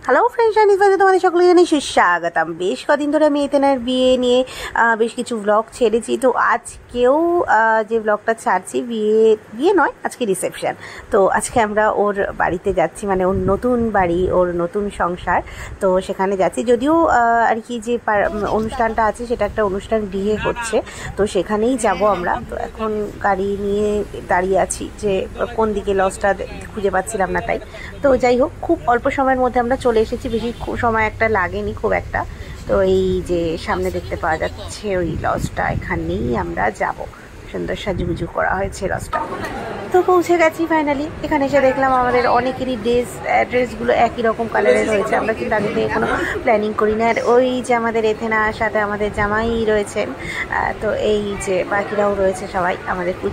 Hello friends, তোমাদের সকলকে জানাই সুস্বাগতম। বেশ কদিন ধরে আমি এতেনার বিয়ে নিয়ে বেশ কিছু ব্লগ ছেড়েছি। তো আজকেও যে ব্লগটা ছাড়ছি বিয়ে নয়, আজকে রিসেপশন। তো আজকে আমরা ওর বাড়িতে যাচ্ছি, মানে ওর নতুন বাড়ি, ওর নতুন সংসার। তো সেখানে যাচ্ছি, যদিও আর কি যে অনুষ্ঠানটা আছে সেটা একটা অনুষ্ঠান বিয়ে হচ্ছে, তো সেখানেই যাব আমরা। তো এখন গাড়ি নিয়ে দাঁড়িয়ে আছি যে কোন দিকে লজটা খুঁজে পাচ্ছিলাম না, তাই। তো যাই হোক, খুব অল্প সময়ের মধ্যে আমরা চলে এসেছি, বেশি সময় একটা লাগেনি খুব একটা। তো এই যে সামনে দেখতে পাওয়া যাচ্ছে ওই লজটা, এখানেই আমরা যাব। সুন্দর সাজুগুজু করা হয়েছে লজটা। তো পৌঁছে গেছি ফাইনালি। এখানে এসে দেখলাম আমাদের অনেকেরই ড্রেসগুলো একই রকম কালারের রয়েছে। আমরা কিন্তু আগে থেকে কোনো প্ল্যানিং করি না। আর ওই যে আমাদের এথেনার সাথে আমাদের জামাই রয়েছেন, তো এই যে বাকিরাও রয়েছে সবাই। আমাদের খুব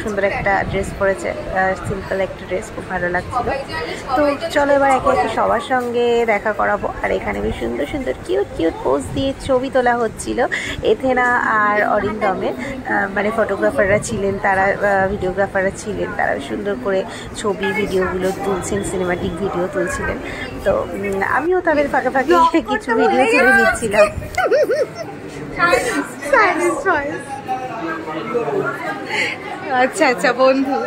সুন্দর একটা ড্রেস পরেছে, সিম্পল একটা ড্রেস, খুব ভালো লাগছিল। তো চলো এবার একে একে সবার সঙ্গে দেখা করাবো। আর এখানে বেশ সুন্দর সুন্দর কিউট পোজ দিয়ে ছবি তোলা হচ্ছিল এথেনা আর অরিন্দমের। মানে ফটোগ্রাফাররা ছিলেন, তারা ভিডিওগ্রাফাররা ছিলেন, তারা সুন্দর করে ছবি ভিডিওগুলো তুলছেন, সিনেমাটিক ভিডিও তুলছিলেন। তো আমিও তাদের ফাঁকে ফাঁকে কিছু ভিডিও তুলে নিচ্ছিলাম। আচ্ছা আচ্ছা বন্ধু।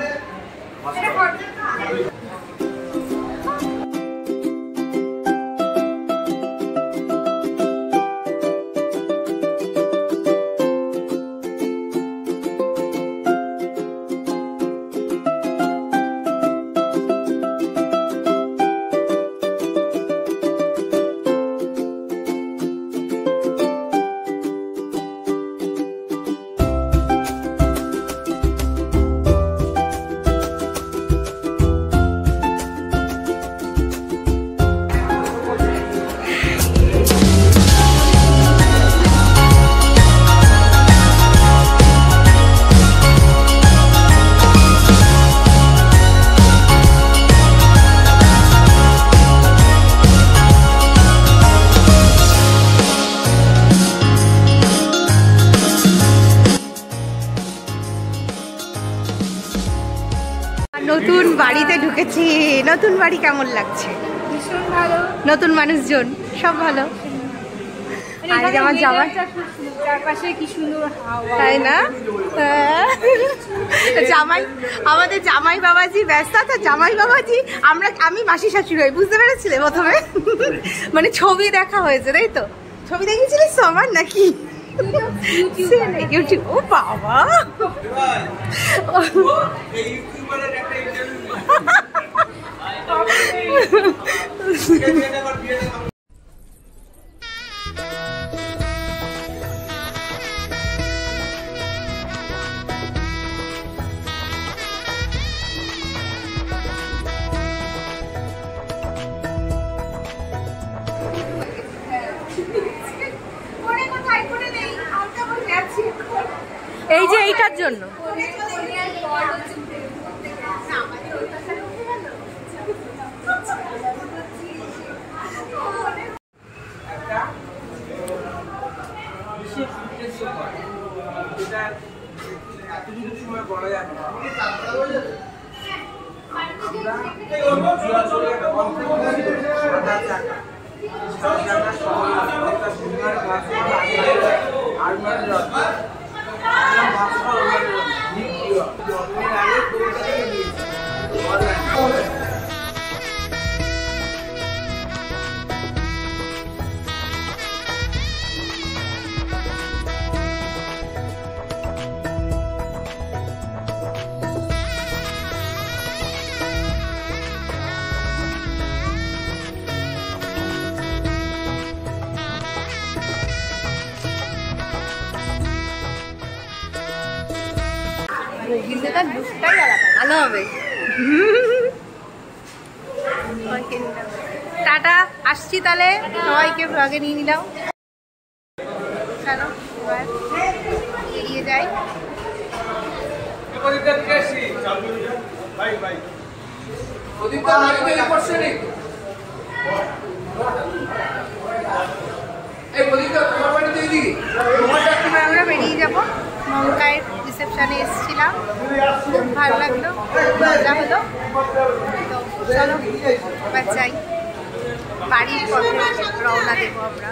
নতুন বাড়িতে ঢুকেছি। নতুন বাড়ি কেমন লাগছে? ভীষণ ভালো। নতুন মানুষজন সব ভালো। আর আমার জামাই চারপাশে কি সুন্দর হাওয়া, তাই না? জামাই, আমাদের জামাই বাবাজি ব্যস্ত। তো জামাই বাবাজি, আমি মাসি শাশুড়ি হই, বুঝতে পেরেছিলে প্রথমে? মানে ছবি দেখা হয়েছে, তাই তো? ছবি দেখেছিলিস তো আমার নাকি? ইউটিউব। ও বাবা, এই যে এইটার জন্য ভালো হবে। টাটা, আসছি তাহলে, সবাইকে ব্লগে নিয়ে নিলাম। চলো এবার এগিয়ে যাই। আমরা বেরিয়ে যাবো মমতায় রিসেপশানে এসেছিলাম, খুব ভালো লাগলো, মজা হলো। তো চলো এবার যাই, বাড়ির পথে রওনা দেবো আমরা।